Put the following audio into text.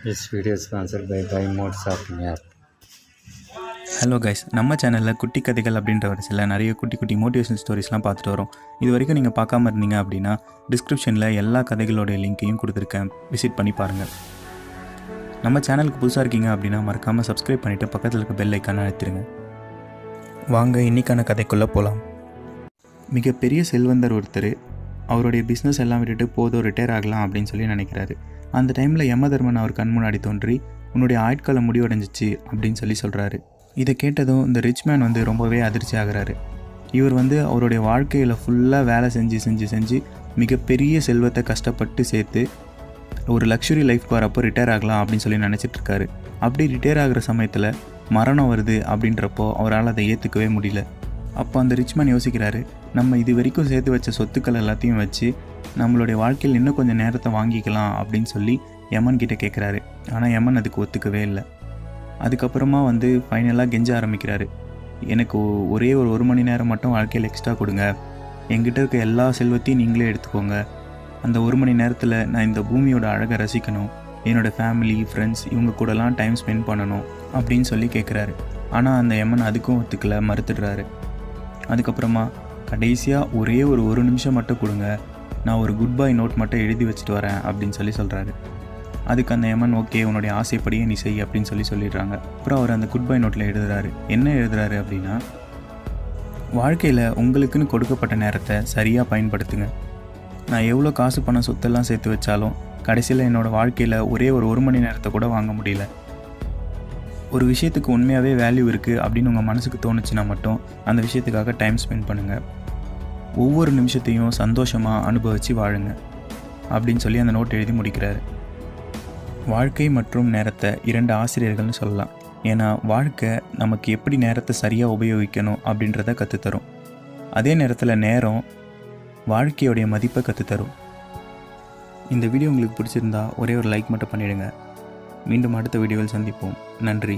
This video is sponsored by Buy Mode Shopping app. Hello guys, நம்ம சேனலில் குட்டி கதைகள் அப்படின்ற வரிசையில் நிறைய குட்டி குட்டி மோட்டிவேஷனல் ஸ்டோரிஸ்லாம் பார்த்துட்டு வரோம். இது வரைக்கும் நீங்கள் பார்க்காம இருந்தீங்க அப்படின்னா டிஸ்கிரிப்ஷனில் எல்லா கதைகளோடைய லிங்க்கையும் கொடுத்துருக்கேன், விசிட் பண்ணி பாருங்கள். நம்ம சேனலுக்கு புதுசாக இருக்கீங்க அப்படின்னா மறக்காமல் சப்ஸ்கிரைப் பண்ணிவிட்டு பக்கத்தில் இருக்க பெல் ஐக்கானை அழுத்திடுங்க. வாங்க இன்றைக்கான கதைக்குள்ளே போகலாம். மிகப்பெரிய செல்வந்தர் ஒருத்தர் அவருடைய பிஸ்னஸ் எல்லாம் விட்டுட்டு போதும் ரிட்டையர் ஆகலாம் அப்படின்னு சொல்லி நினைக்கிறாரு. அந்த டைமில் யமதர்மன் அவர் கண் முன்னாடி தோன்றி உன்னுடைய ஆட்காலம் முடிவடைஞ்சிச்சு அப்படின்னு சொல்லி சொல்கிறாரு. இதை கேட்டதும் இந்த ரிச் மேன் ரொம்பவே அதிர்ச்சி ஆகிறாரு. இவர் அவருடைய வாழ்க்கையில் ஃபுல்லாக வேலை செஞ்சு மிகப்பெரிய செல்வத்தை கஷ்டப்பட்டு சேர்த்து ஒரு லக்ஸுரி லைஃப்க்கு வரப்போ ரிட்டையர் ஆகலாம் அப்படின்னு சொல்லி நினச்சிட்ருக்காரு. அப்படி ரிட்டையர் ஆகிற சமயத்தில் மரணம் வருது அப்படின்றப்போ அவரால் அதை ஏற்றுக்கவே முடியல. அப்போ அந்த ரிச் மேன் யோசிக்கிறாரு, நம்ம இது வரைக்கும் சேர்த்து வச்ச சொத்துக்கள் எல்லாத்தையும் வச்சு நம்மளுடைய வாழ்க்கையில் இன்னும் கொஞ்சம் நேரத்தை வாங்கிக்கலாம் அப்படின்னு சொல்லி யமன் கிட்டே கேட்குறாரு. ஆனால் யமன் அதுக்கு ஒத்துக்கவே இல்லை. அதுக்கப்புறமா ஃபைனலாக கெஞ்ச ஆரம்பிக்கிறாரு. எனக்கு ஒரே ஒரு மணி நேரம் மட்டும் வாழ்க்கையில் எக்ஸ்ட்ரா கொடுங்க, என்கிட்ட இருக்க எல்லா செல்வத்தையும் நீங்களே எடுத்துக்கோங்க, அந்த ஒரு மணி நேரத்தில் நான் இந்த பூமியோட அழகை ரசிக்கணும், என்னோடய ஃபேமிலி ஃப்ரெண்ட்ஸ் இவங்க கூடலாம் டைம் ஸ்பெண்ட் பண்ணணும் அப்படின்னு சொல்லி கேட்குறாரு. ஆனால் அந்த யமன் அதுக்கும் ஒத்துக்கலை, மறுத்துடுறாரு. அதுக்கப்புறமா கடைசியாக ஒரே ஒரு நிமிஷம் மட்டும் கொடுங்க, நான் ஒரு குட் பை நோட் மட்டும் எழுதி வச்சுட்டு வரேன் அப்படின்னு சொல்லி சொல்கிறாரு. அதுக்கு அந்த யமன் ஓகே உன்னுடைய ஆசைப்படியே நீ செய் அப்படின்னு சொல்லிடுறாங்க. அப்புறம் அவர் அந்த குட் பை நோட்டில் எழுதுறாரு. என்ன எழுதுறாரு அப்படின்னா, வாழ்க்கையில் உங்களுக்குன்னு கொடுக்கப்பட்ட நேரத்தை சரியாக பயன்படுத்துங்க. நான் எவ்வளோ காசு பணம் சொத்தெல்லாம் சேர்த்து வச்சாலும் கடைசியில் என்னோடய வாழ்க்கையில் ஒரே ஒரு மணி நேரத்தை கூட வாங்க முடியல. ஒரு விஷயத்துக்கு உண்மையாகவே வேல்யூ இருக்குது அப்படின்னு உங்கள் மனசுக்கு தோணுச்சுன்னா மட்டும் அந்த விஷயத்துக்காக டைம் ஸ்பெண்ட் பண்ணுங்கள். ஒவ்வொரு நிமிஷத்தையும் சந்தோஷமாக அனுபவித்து வாழுங்க அப்படின்னு சொல்லி அந்த நோட் எழுதி முடிக்கிறாரு. வாழ்க்கை மற்றும் நேரத்தை இரண்டு ஆசிரியர்கள்னு சொல்லலாம். ஏன்னா வாழ்க்கை நமக்கு எப்படி நேரத்தை சரியாக உபயோகிக்கணும் அப்படின்றத கற்றுத்தரும். அதே நேரத்தில் நேரம் வாழ்க்கையோடைய மதிப்பை கற்றுத்தரும். இந்த வீடியோ உங்களுக்கு பிடிச்சிருந்தா ஒரே ஒரு லைக் மட்டும் பண்ணிவிடுங்க. மீண்டும் அடுத்த வீடியோவில் சந்திப்போம். நன்றி.